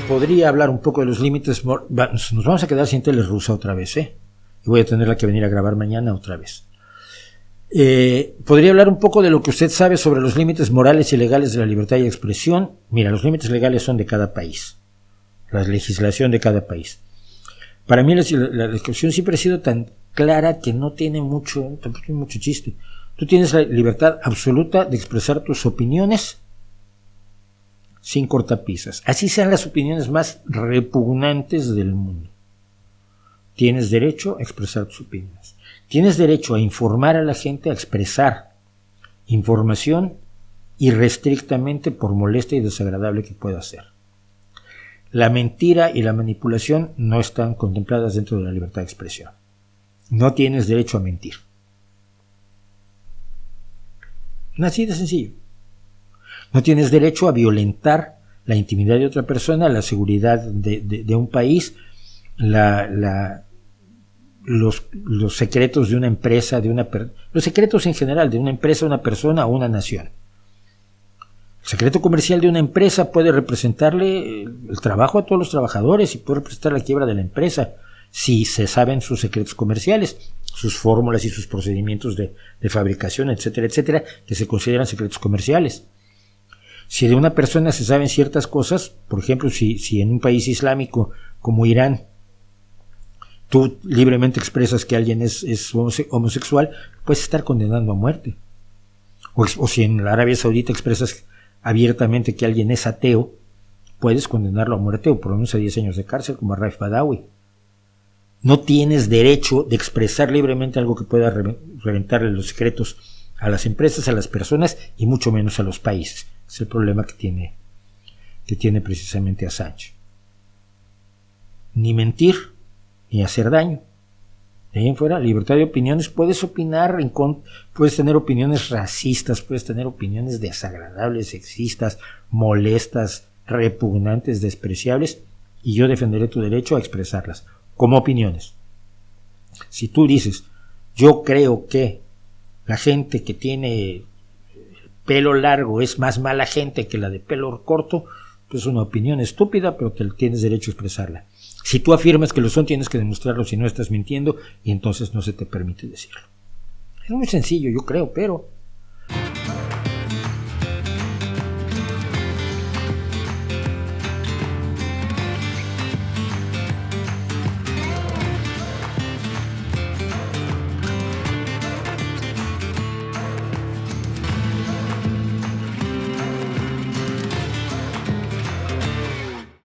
podría hablar un poco de los límites. Nos vamos a quedar sin tele rusa otra vez, y voy a tenerla que venir a grabar mañana otra vez. Podría hablar un poco de lo que usted sabe sobre los límites morales y legales de la libertad de expresión. Mira, los límites legales son de cada país, la legislación de cada país. Para mí la expresión siempre ha sido tan clara que no tiene mucho chiste. Tú tienes la libertad absoluta de expresar tus opiniones sin cortapisas, así sean las opiniones más repugnantes del mundo. Tienes derecho a expresar tus opiniones. Tienes derecho a informar a la gente, a expresar información irrestrictamente por molesta y desagradable que pueda ser. La mentira y la manipulación no están contempladas dentro de la libertad de expresión. No tienes derecho a mentir. Así de sencillo. No tienes derecho a violentar la intimidad de otra persona, la seguridad de un país, los secretos de una empresa, los secretos en general de una empresa, una persona o una nación. El secreto comercial de una empresa puede representarle el trabajo a todos los trabajadores y puede representar la quiebra de la empresa si se saben sus secretos comerciales, sus fórmulas y sus procedimientos de fabricación, etcétera, etcétera, que se consideran secretos comerciales. Si de una persona se saben ciertas cosas, por ejemplo, si en un país islámico como Irán tú libremente expresas que alguien es homosexual, puedes estar condenando a muerte. O si en la Arabia Saudita expresas abiertamente que alguien es ateo, puedes condenarlo a muerte o por lo menos a 10 años de cárcel, como a Raif Badawi. No tienes derecho de expresar libremente algo que pueda reventarle los secretos a las empresas, a las personas y mucho menos a los países. Es el problema que tiene precisamente Assange. Ni mentir, ni hacer daño. De ahí en fuera, libertad de opiniones, puedes opinar, puedes tener opiniones racistas, puedes tener opiniones desagradables, sexistas, molestas, repugnantes, despreciables, y yo defenderé tu derecho a expresarlas, como opiniones. Si tú dices, yo creo que la gente que tiene pelo largo es más mala gente que la de pelo corto, pues es una opinión estúpida, pero tienes derecho a expresarla. Si tú afirmas que lo son, tienes que demostrarlo, si no estás mintiendo, y entonces no se te permite decirlo. Es muy sencillo, yo creo, pero